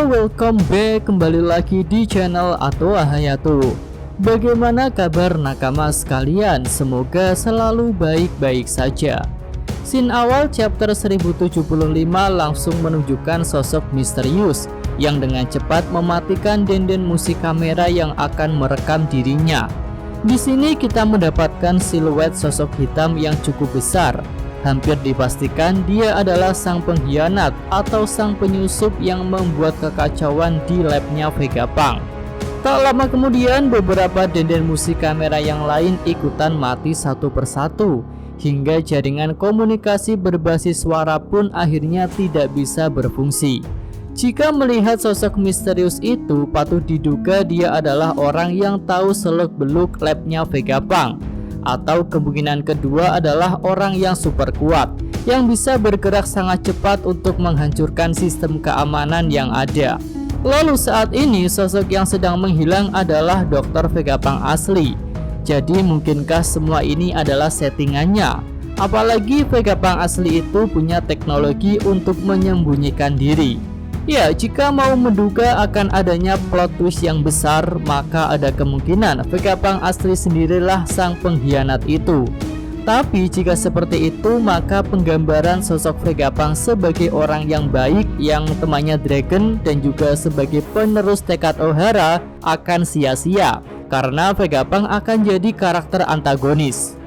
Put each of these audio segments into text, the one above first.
Halo, welcome back kembali lagi di channel Atoa Hayato. Bagaimana kabar nakama sekalian? Semoga selalu baik-baik saja. Scene awal chapter 1075 langsung menunjukkan sosok misterius yang dengan cepat mematikan denden musik kamera yang akan merekam dirinya. Di sini kita mendapatkan siluet sosok hitam yang cukup besar. Hampir dipastikan dia adalah sang pengkhianat atau sang penyusup yang membuat kekacauan di labnya Vegapunk. Tak lama kemudian beberapa denden musik kamera yang lain ikutan mati satu persatu, hingga jaringan komunikasi berbasis suara pun akhirnya tidak bisa berfungsi. Jika melihat sosok misterius itu, patut diduga dia adalah orang yang tahu seluk-beluk labnya Vegapunk. Atau kemungkinan kedua adalah orang yang super kuat, yang bisa bergerak sangat cepat untuk menghancurkan sistem keamanan yang ada. Lalu saat ini sosok yang sedang menghilang adalah Dr. Vegapunk asli. Jadi mungkinkah semua ini adalah settingannya? Apalagi Vegapunk asli itu punya teknologi untuk menyembunyikan diri. Ya, jika mau menduga akan adanya plot twist yang besar, maka ada kemungkinan Vegapunk asli sendirilah sang pengkhianat itu. Tapi jika seperti itu, maka penggambaran sosok Vegapunk sebagai orang yang baik, yang temannya Dragon, dan juga sebagai penerus tekad Ohara akan sia-sia, karena Vegapunk akan jadi karakter antagonis.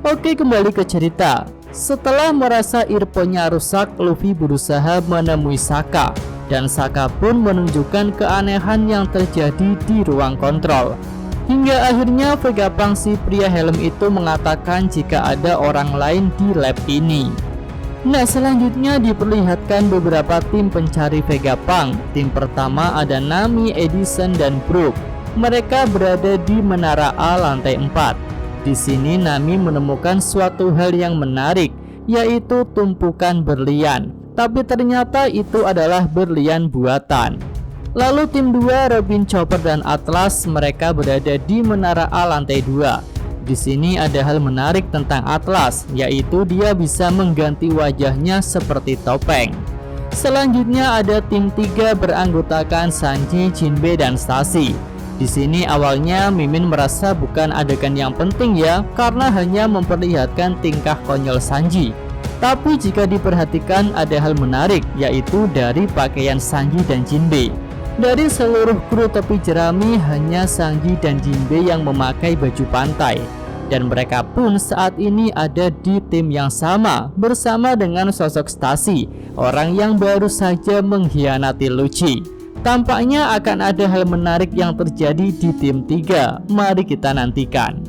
Oke, kembali ke cerita. Setelah merasa earphone-nya rusak, Luffy berusaha menemui Sokka. Dan Sokka pun menunjukkan keanehan yang terjadi di ruang kontrol. Hingga akhirnya Vegapunk si pria helm itu mengatakan jika ada orang lain di lab ini. Nah, selanjutnya diperlihatkan beberapa tim pencari Vegapunk. Tim pertama ada Nami, Edison, dan Brook. Mereka berada di Menara A lantai 4. Di sini Nami menemukan suatu hal yang menarik, yaitu tumpukan berlian. Tapi ternyata itu adalah berlian buatan. Lalu tim 2, Robin, Chopper, dan Atlas, mereka berada di Menara A lantai 2. Di sini ada hal menarik tentang Atlas, yaitu dia bisa mengganti wajahnya seperti topeng. Selanjutnya ada tim 3 beranggotakan Sanji, Jinbe, dan Stacy. Di sini awalnya Mimin merasa bukan adegan yang penting ya, karena hanya memperlihatkan tingkah konyol Sanji. Tapi jika diperhatikan ada hal menarik, yaitu dari pakaian Sanji dan Jinbe. Dari seluruh kru topi jerami, hanya Sanji dan Jinbe yang memakai baju pantai. Dan mereka pun saat ini ada di tim yang sama, bersama dengan sosok Stacy, orang yang baru saja mengkhianati Lucci. Tampaknya akan ada hal menarik yang terjadi di tim 3. Mari kita nantikan.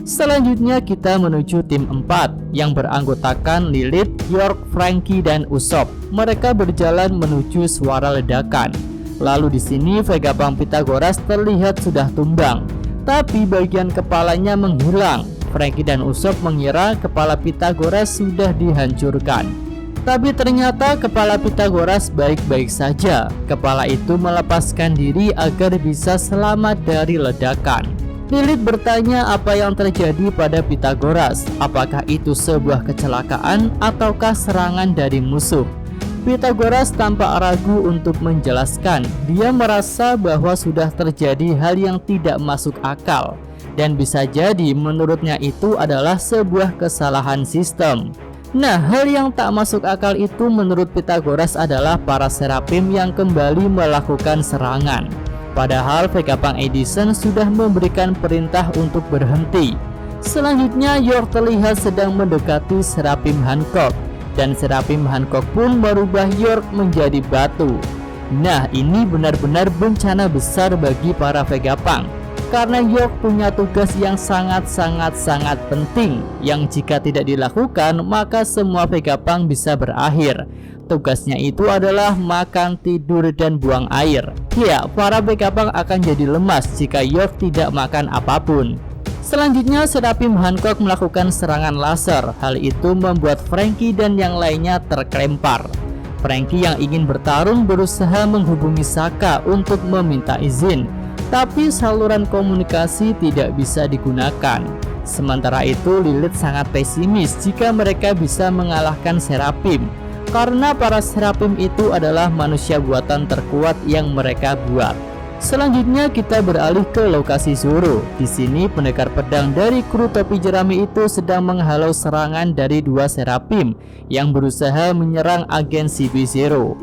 Selanjutnya kita menuju tim 4 yang beranggotakan Lilith, York, Franky, dan Usopp. Mereka berjalan menuju suara ledakan. Lalu di sini Vegapunk Pythagoras terlihat sudah tumbang, tapi bagian kepalanya menghilang. Franky dan Usopp mengira kepala Pythagoras sudah dihancurkan. Tapi ternyata kepala Pythagoras baik-baik saja. Kepala itu melepaskan diri agar bisa selamat dari ledakan. Lilith bertanya apa yang terjadi pada Pythagoras. Apakah itu sebuah kecelakaan ataukah serangan dari musuh? Pythagoras tampak ragu untuk menjelaskan. Dia merasa bahwa sudah terjadi hal yang tidak masuk akal, dan bisa jadi menurutnya itu adalah sebuah kesalahan sistem. Nah, hal yang tak masuk akal itu menurut Pythagoras adalah para Seraphim yang kembali melakukan serangan. Padahal Vegapunk Edison sudah memberikan perintah untuk berhenti. Selanjutnya York terlihat sedang mendekati Seraphim Hancock, dan Seraphim Hancock pun merubah York menjadi batu. Nah, ini benar-benar bencana besar bagi para Vegapunk, karena York punya tugas yang sangat penting, yang jika tidak dilakukan maka semua Vegapunk bisa berakhir. Tugasnya itu adalah makan, tidur, dan buang air. Ya, para Vegapunk akan jadi lemas jika York tidak makan apapun. Selanjutnya Seraphim Hancock melakukan serangan laser. Hal itu membuat Franky dan yang lainnya terklempar. Franky yang ingin bertarung berusaha menghubungi Sokka untuk meminta izin, tapi saluran komunikasi tidak bisa digunakan. Sementara itu Lilith sangat pesimis jika mereka bisa mengalahkan Seraphim. karena para Serapim itu adalah manusia buatan terkuat yang mereka buat. Selanjutnya kita beralih ke lokasi Zoro. Di sini pendekar pedang dari kru topi jerami itu sedang menghalau serangan dari dua Serapim yang berusaha menyerang agen CP0.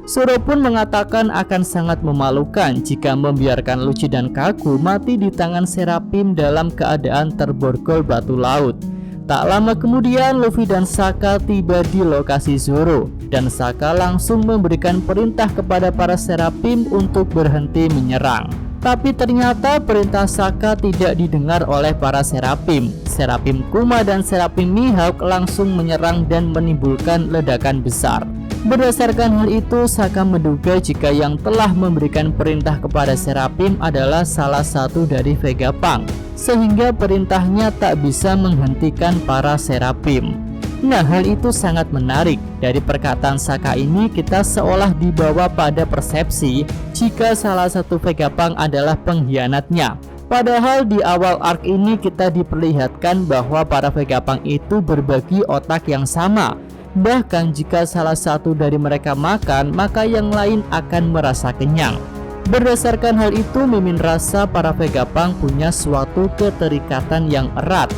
Zoro pun mengatakan akan sangat memalukan jika membiarkan Lucci dan Kaku mati di tangan Serapim dalam keadaan terborgol batu laut. Tak lama kemudian Luffy dan Sokka tiba di lokasi Zoro, dan Sokka langsung memberikan perintah kepada para Serapim untuk berhenti menyerang. Tapi ternyata perintah Sokka tidak didengar oleh para Serapim. Serapim Kuma dan Serapim Mihawk langsung menyerang dan menimbulkan ledakan besar. Berdasarkan hal itu, Sokka menduga jika yang telah memberikan perintah kepada Serapim adalah salah satu dari Vegapunk, sehingga perintahnya tak bisa menghentikan para Serapim. Nah, hal itu sangat menarik. Dari perkataan Sokka ini kita seolah dibawa pada persepsi jika salah satu Vegapunk adalah pengkhianatnya. Padahal di awal arc ini kita diperlihatkan bahwa para Vegapunk itu berbagi otak yang sama. Bahkan jika salah satu dari mereka makan, maka yang lain akan merasa kenyang. Berdasarkan hal itu, Mimin rasa para Vegapunk punya suatu keterikatan yang erat,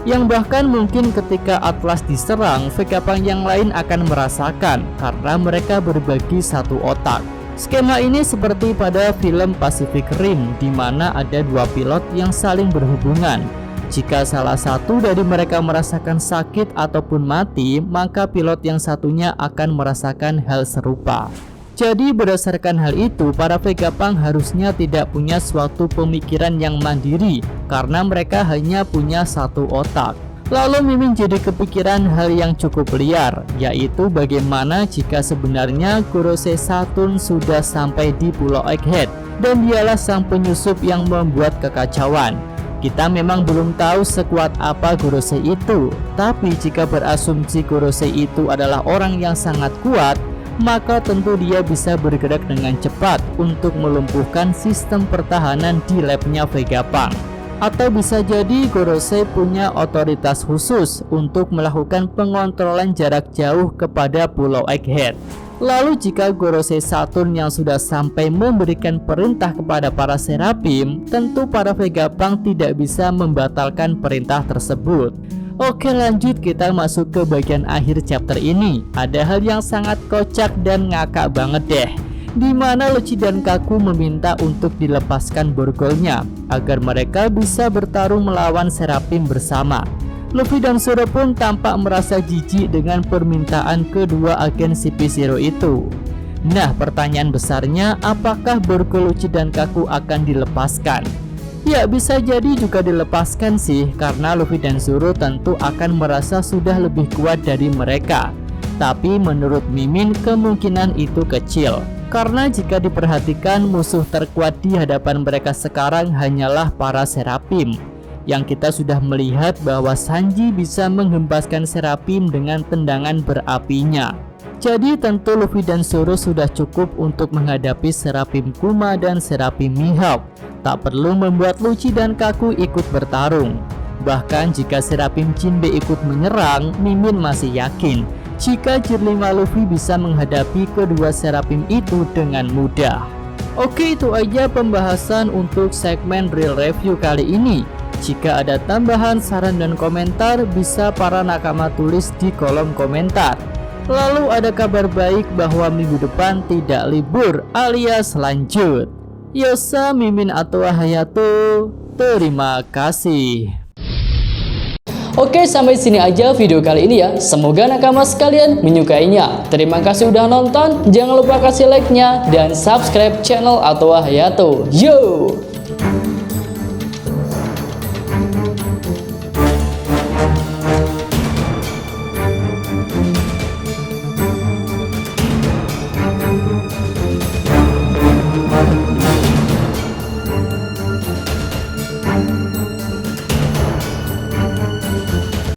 yang bahkan mungkin ketika Atlas diserang, Vegapunk yang lain akan merasakan karena mereka berbagi satu otak. Skema ini seperti pada film Pacific Rim, di mana ada dua pilot yang saling berhubungan. Jika salah satu dari mereka merasakan sakit ataupun mati, maka pilot yang satunya akan merasakan hal serupa. Jadi berdasarkan hal itu, para Vegapunk harusnya tidak punya suatu pemikiran yang mandiri karena mereka hanya punya satu otak. Lalu Mimin jadi kepikiran hal yang cukup liar, yaitu bagaimana jika sebenarnya Gorosei Saturn sudah sampai di Pulau Egghead dan dialah sang penyusup yang membuat kekacauan. Kita memang belum tahu sekuat apa Gorosei itu, tapi jika berasumsi Gorosei itu adalah orang yang sangat kuat, maka tentu dia bisa bergerak dengan cepat untuk melumpuhkan sistem pertahanan di labnya Vegapunk. Atau bisa jadi Gorosei punya otoritas khusus untuk melakukan pengontrolan jarak jauh kepada Pulau Egghead. Lalu jika Gorosei Saturn yang sudah sampai memberikan perintah kepada para Serapim, tentu para Vegapunk tidak bisa membatalkan perintah tersebut. Oke, lanjut kita masuk ke bagian akhir chapter ini. Ada hal yang sangat kocak dan ngakak banget deh, di mana Lucci dan Kaku meminta untuk dilepaskan borgolnya agar mereka bisa bertarung melawan Serapim bersama. Luffy dan Zoro pun tampak merasa jijik dengan permintaan kedua agen CP0 itu. Nah, pertanyaan besarnya, apakah borgol Lucci dan Kaku akan dilepaskan? Ya, bisa jadi juga dilepaskan sih, karena Luffy dan Zoro tentu akan merasa sudah lebih kuat dari mereka. Tapi menurut Mimin, kemungkinan itu kecil. Karena jika diperhatikan, musuh terkuat di hadapan mereka sekarang hanyalah para Serapim, yang kita sudah melihat bahwa Sanji bisa menghempaskan Serapim dengan tendangan berapinya. Jadi tentu Luffy dan Zoro sudah cukup untuk menghadapi Serapim Kuma dan Serapim Mihawk. Tak perlu membuat Lucci dan Kaku ikut bertarung. Bahkan jika Serapim Jinbe ikut menyerang, Mimin masih yakin jika Gear 5 Luffy bisa menghadapi kedua Serapim itu dengan mudah. Oke, itu aja pembahasan untuk segmen Real Review kali ini. Jika ada tambahan, saran, dan komentar, bisa para nakama tulis di kolom komentar. Lalu ada kabar baik bahwa minggu depan tidak libur alias lanjut. Yosa, Mimin atau Hayato, terima kasih. Oke, sampai sini aja video kali ini ya. Semoga nakama sekalian menyukainya. Terima kasih udah nonton. Jangan lupa kasih like-nya dan subscribe channel Atwa Hayato. Yo!